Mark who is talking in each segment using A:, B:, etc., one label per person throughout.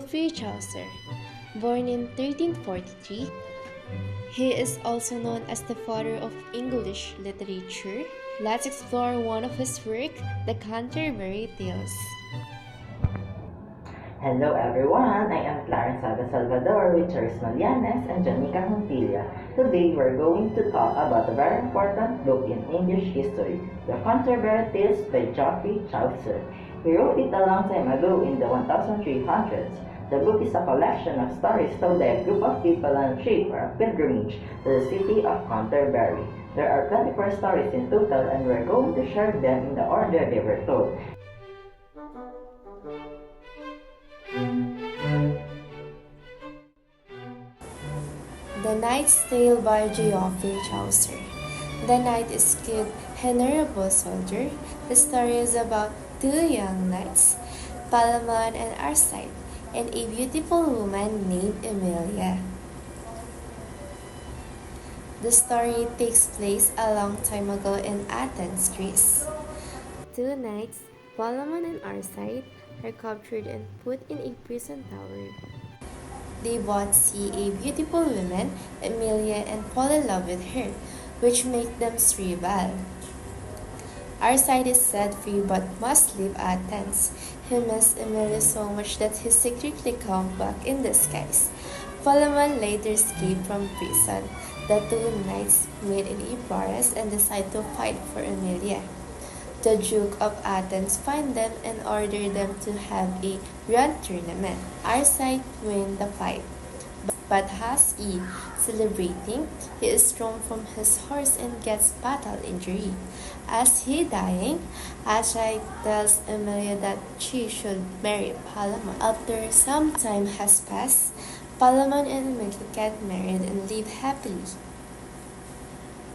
A: Geoffrey Chaucer. Born in 1343, he is also known as the father of English literature. Let's explore one of his work, the Canterbury Tales.
B: Hello everyone, I am Clarence Saga Salvador with Charis Malianes and Janica Montilla. Today we're going to talk about a very important book in English history, the Canterbury Tales by Geoffrey Chaucer. He wrote it a long time ago in the 1300s. The book is a collection of stories told by a group of people on a trip or a pilgrimage to the city of Canterbury. There are 24 stories in total and we're going to share them in the order they were told.
A: The Knight's Tale by Geoffrey Chaucer. The knight is a good, honorable soldier. The story is about two young knights, Palamon and Arcite, and a beautiful woman named Emilia. The story takes place a long time ago in Athens, Greece. Two knights, Palamon and Arcite, are captured and put in a prison tower. They both see a beautiful woman, Emilia, and fall in love with her, which makes them rival. Arcite is set free but must leave Athens. He misses Emilia so much that he secretly comes back in disguise. Palamon later escaped from prison. The two knights meet in a forest and decide to fight for Emilia. The Duke of Athens finds them and orders them to have a grand tournament. Arcite wins the fight, but as he celebrating, he is thrown from his horse and gets battle injury. As he dying, Arcite tells Emilia that she should marry Palamon. After some time has passed, Palamon and Emilia get married and live happily.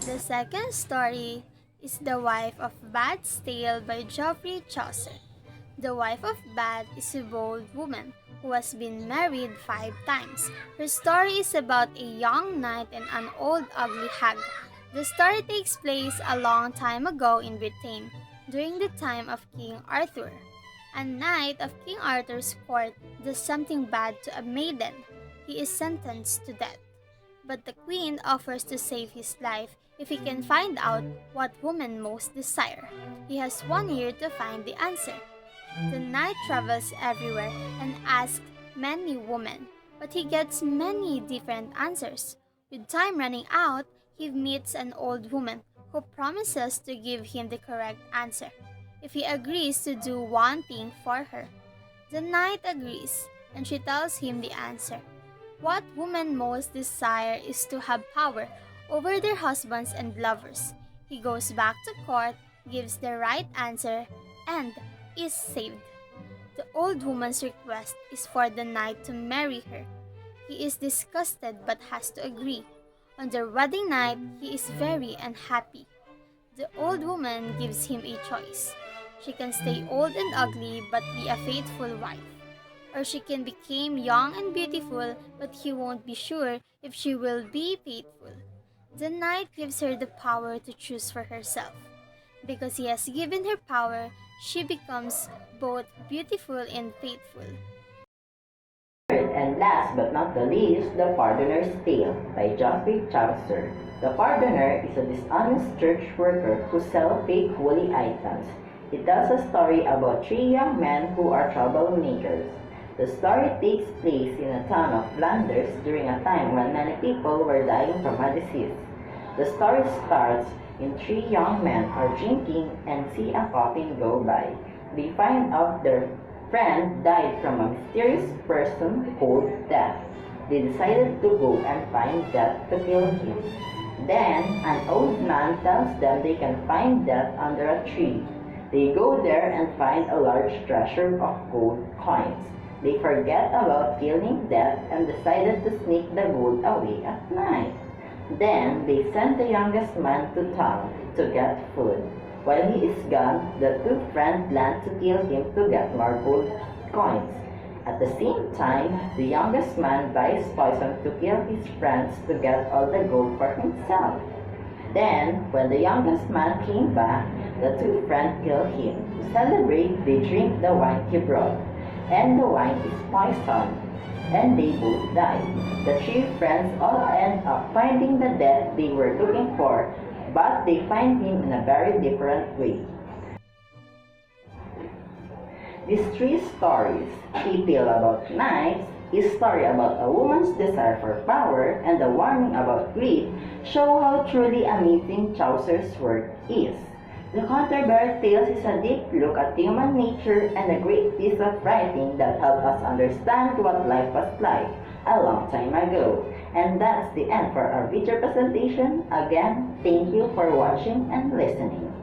C: The second story is The Wife of Bath's Tale by Geoffrey Chaucer. The wife of Bath is a bold woman who has been married 5 times. Her story is about a young knight and an old ugly hag. The story takes place a long time ago in Britain, during the time of King Arthur. A knight of King Arthur's court does something bad to a maiden. He is sentenced to death. But the queen offers to save his life if he can find out what women most desire. He has 1 year to find the answer. The knight travels everywhere and asks many women, but he gets many different answers. With time running out, he meets an old woman who promises to give him the correct answer if he agrees to do one thing for her. The knight agrees, and she tells him the answer. What women most desire is to have power over their husbands and lovers. He goes back to court, gives the right answer, and is saved. The old woman's request is for the knight to marry her. He is disgusted but has to agree. On their wedding night, he is very unhappy. The old woman gives him a choice. She can stay old and ugly but be a faithful wife. Or she can become young and beautiful, but he won't be sure if she will be faithful. The knight gives her the power to choose for herself. Because he has given her power, she becomes both beautiful and faithful.
B: Third and last but not the least, The Pardoner's Tale by Geoffrey Chaucer. The pardoner is a dishonest church worker who sells fake holy items. It tells a story about 3 young men who are troublemakers. The story takes place in a town of Flanders during a time when many people were dying from a disease. The story starts in 3 young men are drinking and see a coffin go by. They find out their friend died from a mysterious person called Death. They decided to go and find Death to kill him. Then an old man tells them they can find Death under a tree. They go there and find a large treasure of gold coins. They forget about killing Death and decided to sneak the gold away at night. Then they sent the youngest man to town to get food. While he is gone, the 2 friends plan to kill him to get more gold coins. At the same time, the youngest man buys poison to kill his friends to get all the gold for himself. Then, when the youngest man came back, the 2 friends kill him. To celebrate, they drink the wine he brought. and the wine is poisoned, and they both die. The three friends all end up finding the death they were looking for, but they find him in a very different way. These three stories, A Tale About Knives, A Story About a Woman's Desire for Power, and A Warning About Greed, show how truly amazing Chaucer's work is. The Canterbury Tales is a deep look at human nature and a great piece of writing that helped us understand what life was like a long time ago. And that's the end for our video presentation. Again, thank you for watching and listening.